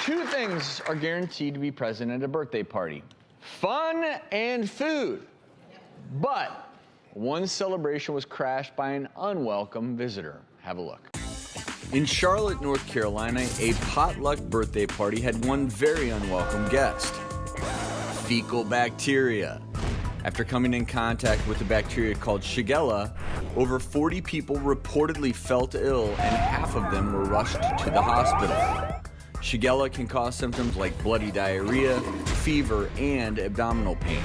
Two things are guaranteed to be present at a birthday party: fun and food. But one celebration was crashed by an unwelcome visitor. Have a look. In Charlotte, North Carolina, a potluck birthday party had one very unwelcome guest: fecal bacteria. After coming in contact with a bacteria called Shigella, over 40 people reportedly felt ill and half of them were rushed to the hospital. Shigella can cause symptoms like bloody diarrhea, fever, and abdominal pain.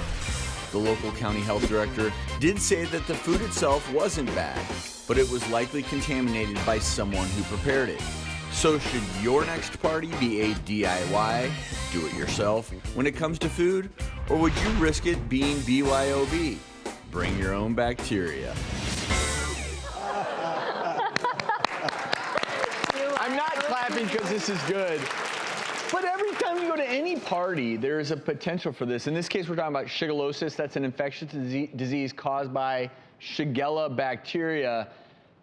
The local county health director did say that the food itself wasn't bad, but it was likely contaminated by someone who prepared it. So should your next party be a DIY, do it yourself, when it comes to food? Or would you risk it being BYOB, bring your own bacteria? I'm not clapping because this is good. But every time you go to any party, there's a potential for this. In this case, we're talking about shigellosis. That's an infectious disease caused by Shigella bacteria.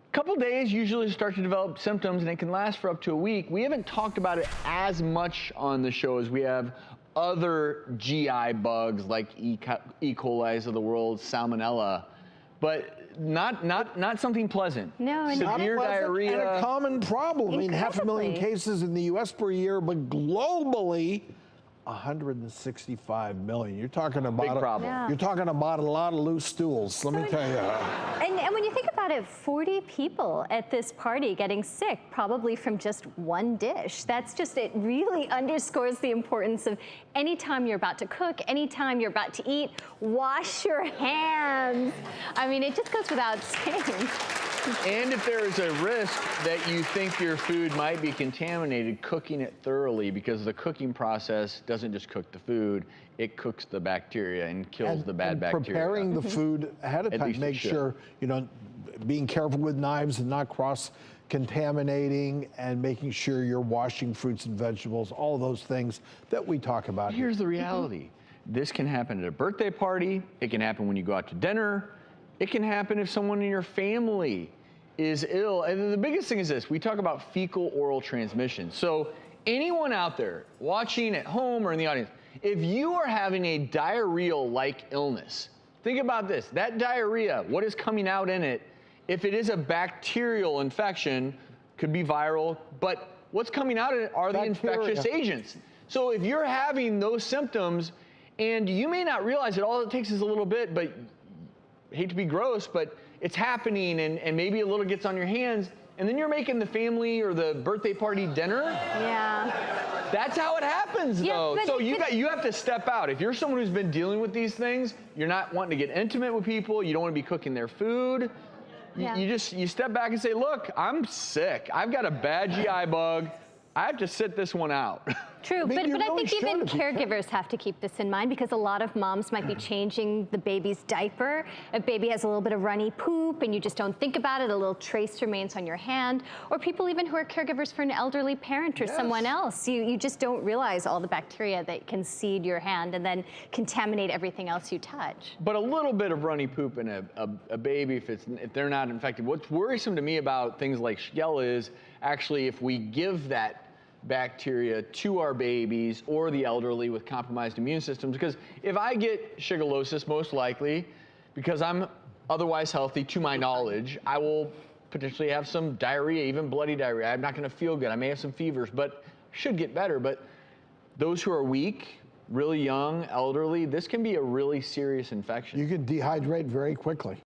A couple days usually start to develop symptoms, and it can last for up to a week. We haven't talked about it as much on the show as we have other GI bugs like E. coli's of the world, salmonella, but not something pleasant. No, and severe diarrhea. And a common problem. I mean, 500,000 cases in the U.S. per year, but globally, 165 million. You're talking about big problem. Yeah. You're talking about a lot of loose stools. Let me tell you. And when you think about it, 40 people at this party getting sick, probably from just one dish. That's just, it really underscores the importance of anytime you're about to cook, anytime you're about to eat, wash your hands. I mean, it just goes without saying. And if there is a risk that you think your food might be contaminated, cooking it thoroughly, because the cooking process doesn't just cook the food, it cooks the bacteria and kills the bad bacteria. Preparing the food ahead of At time, least it make should. sure, you know, being careful with knives and not cross-contaminating, and making sure you're washing fruits and vegetables, all those things that we talk about here. Here's the reality. This can happen at a birthday party. It can happen when you go out to dinner. It can happen if someone in your family is ill. And the biggest thing is this: we talk about fecal oral transmission. So anyone out there watching at home or in the audience, if you are having a diarrheal-like illness, think about this. That diarrhea, what is coming out in it, if it is a bacterial infection, could be viral, but what's coming out in it are the infectious agents. So if you're having those symptoms, and you may not realize it, all it takes is a little bit, but I hate to be gross, but it's happening, and maybe a little gets on your hands, and then you're making the family or the birthday party dinner. Yeah. That's how it happens, though. Yeah, so you have to step out. If you're someone who's been dealing with these things, you're not wanting to get intimate with people, you don't want to be cooking their food. Yeah. You step back and say, look, I'm sick. I've got a bad GI bug. I have to sit this one out. True, I mean, but I really think even should, caregivers have to keep this in mind, because a lot of moms might be changing the baby's diaper. If baby has a little bit of runny poop and you just don't think about it, a little trace remains on your hand. Or people even who are caregivers for an elderly parent or someone else. You just don't realize all the bacteria that can seed your hand and then contaminate everything else you touch. But a little bit of runny poop in a baby, if they're not infected. What's worrisome to me about things like Shigella is actually if we give that bacteria to our babies or the elderly with compromised immune systems. Because if I get shigellosis, most likely, because I'm otherwise healthy to my knowledge, I will potentially have some diarrhea, even bloody diarrhea. I'm not going to feel good. I may have some fevers, but should get better. But those who are weak, really young, elderly, this can be a really serious infection. You can dehydrate very quickly.